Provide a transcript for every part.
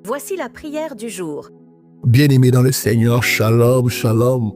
Voici la prière du jour. Bien-aimé dans le Seigneur, shalom, shalom.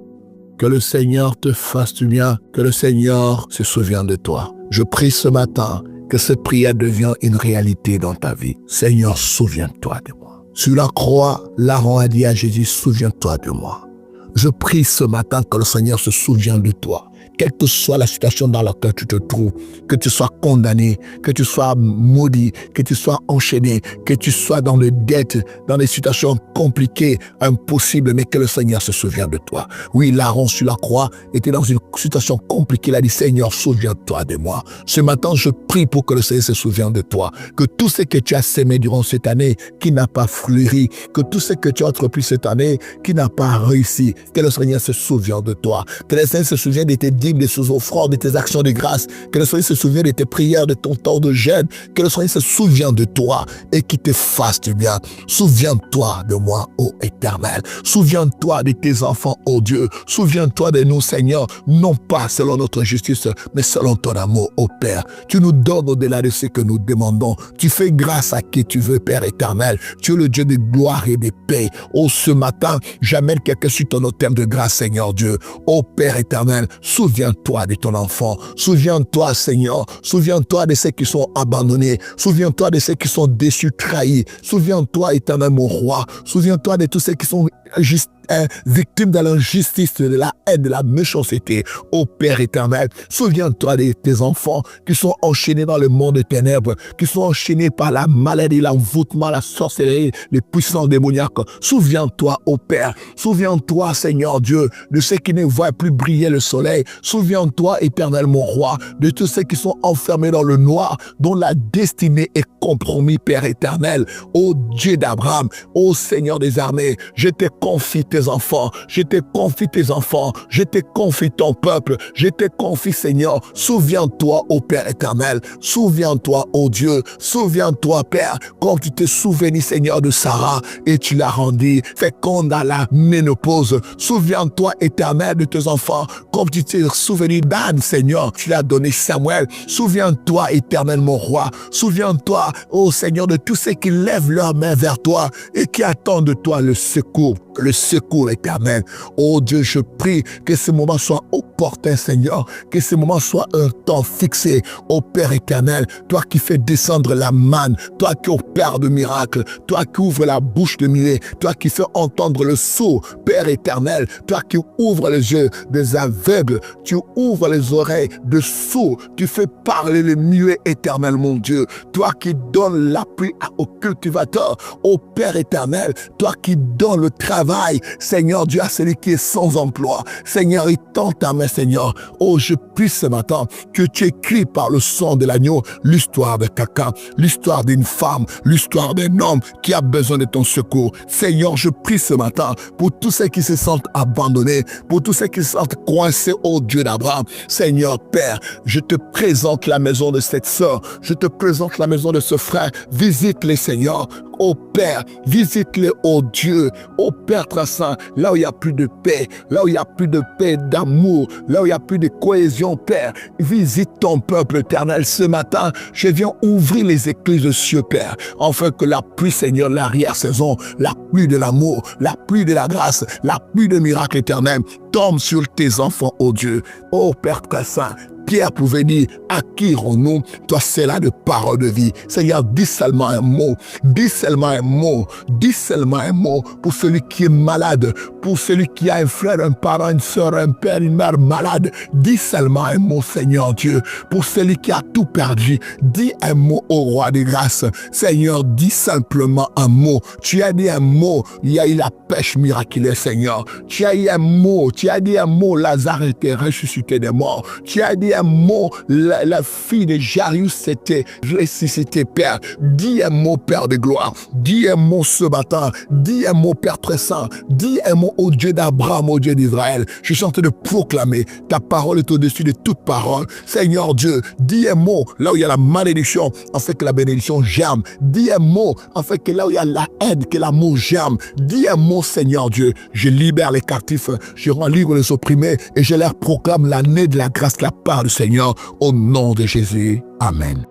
Que le Seigneur te fasse du bien, que le Seigneur se souvienne de toi. Je prie ce matin que cette prière devienne une réalité dans ta vie. Seigneur, souviens-toi de moi. Sur la croix, l'Aaron a dit à Jésus, souviens-toi de moi. Je prie ce matin que le Seigneur se souvienne de toi. Quelle que soit la situation dans laquelle tu te trouves, que tu sois condamné, que tu sois maudit, que tu sois enchaîné, que tu sois dans les dettes, dans des situations compliquées, impossibles, mais que le Seigneur se souvienne de toi. Oui, l'Aaron sur la croix était dans une situation compliquée. Il a dit, Seigneur, souviens-toi de moi. Ce matin, je prie pour que le Seigneur se souvienne de toi. Que tout ce que tu as sémé durant cette année, qui n'a pas fleuri, que tout ce que tu as entrepris cette année, qui n'a pas réussi, que le Seigneur se souvienne de toi. Que le Seigneur se souvienne de tes de tes offrandes, de tes actions de grâce, que le Seigneur se souvienne de tes prières, de ton temps de jeûne, que le Seigneur se souvienne de toi et qu'il te fasse du bien. Souviens-toi de moi, ô Éternel. Souviens-toi de tes enfants, ô Dieu. Souviens-toi de nous, Seigneur, non pas selon notre justice, mais selon ton amour, ô Père. Tu nous donnes au-delà de ce que nous demandons. Tu fais grâce à qui tu veux, Père éternel. Tu es le Dieu de gloire et de paix. Oh, ce matin, j'amène quelqu'un sur ton thème de grâce, Seigneur Dieu. Ô Père éternel, souviens-toi de ton enfant. Souviens-toi, Seigneur. Souviens-toi de ceux qui sont abandonnés. Souviens-toi de ceux qui sont déçus, trahis. Souviens-toi, éternel mon roi. Souviens-toi de tous ceux qui sont victimes de l'injustice, de la haine, de la méchanceté. Ô Père éternel, souviens-toi de tes enfants qui sont enchaînés dans le monde des ténèbres, qui sont enchaînés par la maladie, l'envoûtement, la sorcellerie, les puissances démoniaques. Souviens-toi, ô Père. Souviens-toi, Seigneur Dieu, de ceux qui ne voient plus briller le soleil. Souviens-toi, éternel mon roi, de tous ceux qui sont enfermés dans le noir, dont la destinée est compromise, Père éternel. Ô Dieu d'Abraham, ô Seigneur des armées, je te confie tes enfants, je te confie tes enfants, je te confie ton peuple, je te confie, Seigneur. Souviens-toi, ô Père éternel, souviens-toi, ô Dieu, souviens-toi, Père, quand tu t'es souvenu, Seigneur, de Sarah et tu l'as rendue féconde à la ménopause. Souviens-toi, éternel, de tes enfants, comme tu t'es souvenu d'Anne, Seigneur, tu l'as donné Samuel. Souviens-toi, éternel, mon roi, souviens-toi, ô Seigneur, de tous ceux qui lèvent leurs mains vers toi et qui attendent de toi le secours éternel. Oh Dieu, je prie que ce moment soit opportun, Seigneur, que ce moment soit un temps fixé. Oh Père éternel, toi qui fais descendre la manne, toi qui opères de miracles, toi qui ouvres la bouche de muet, toi qui fais entendre le sourd, Père éternel, toi qui ouvres les yeux des aveugles, tu ouvres les oreilles de sourds, tu fais parler les muets, éternel mon Dieu, toi qui donnes l'appui aux cultivateurs, oh Père éternel, toi qui donnes le travail, Seigneur Dieu, à celui qui est sans emploi. Seigneur, il tend ta main, Seigneur. Oh, je prie ce matin que tu écris par le sang de l'agneau l'histoire de quelqu'un, l'histoire d'une femme, l'histoire d'un homme qui a besoin de ton secours. Seigneur, je prie ce matin pour tous ceux qui se sentent abandonnés, pour tous ceux qui se sentent coincés, oh Dieu d'Abraham. Seigneur Père, je te présente la maison de cette sœur, je te présente la maison de ce frère. Visite-les, Seigneur. Oh Père, visite-les, oh Dieu, oh Père très saint, là où il n'y a plus de paix, là où il n'y a plus de paix, d'amour, là où il n'y a plus de cohésion, Père, visite ton peuple éternel ce matin. Je viens ouvrir les écluses de cieux, Père, afin que la pluie, Seigneur, l'arrière-saison, la pluie de l'amour, la pluie de la grâce, la pluie de miracle éternel tombe sur tes enfants, oh Dieu, oh Père très saint. Pierre pouvait dire, à qui irons-nous? Toi, c'est là de parole de vie. Seigneur, dis seulement un mot, dis seulement un mot, dis seulement un mot pour celui qui est malade, pour celui qui a un frère, un parent, une soeur, un père, une mère malade. Dis seulement un mot, Seigneur Dieu, pour celui qui a tout perdu. Dis un mot au roi des grâces. Seigneur, dis simplement un mot. Tu as dit un mot, il y a eu la pêche miraculeuse, Seigneur. Tu as eu un mot, Lazare était ressuscité des morts. Tu as dit un mot, la fille de Jairus s'était ressuscitée, Père. Dis un mot, Père de gloire. Dis un mot ce matin. Dis un mot, Père très saint. Dis un mot au Dieu d'Abraham, au Dieu d'Israël. Je suis en train de proclamer. Ta parole est au-dessus de toute parole. Seigneur Dieu, dis un mot là où il y a la malédiction, afin que la bénédiction germe. Dis un mot, afin que là où il y a la haine, que l'amour germe. Dis un mot, Seigneur Dieu. Je libère les captifs, je rends libre les opprimés et je leur proclame l'année de la grâce, la part du Seigneur, au nom de Jésus. Amen.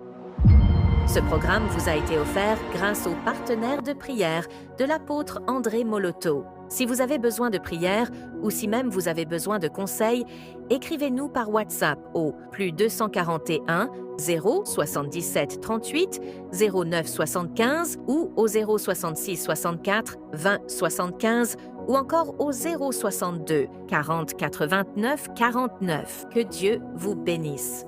Ce programme vous a été offert grâce aux partenaires de prière de l'apôtre André Moloto. Si vous avez besoin de prière ou si même vous avez besoin de conseils, écrivez-nous par WhatsApp au +241 077 38 09 75 ou au 066 64 20 75 ou encore au 062 40 89 49. Que Dieu vous bénisse.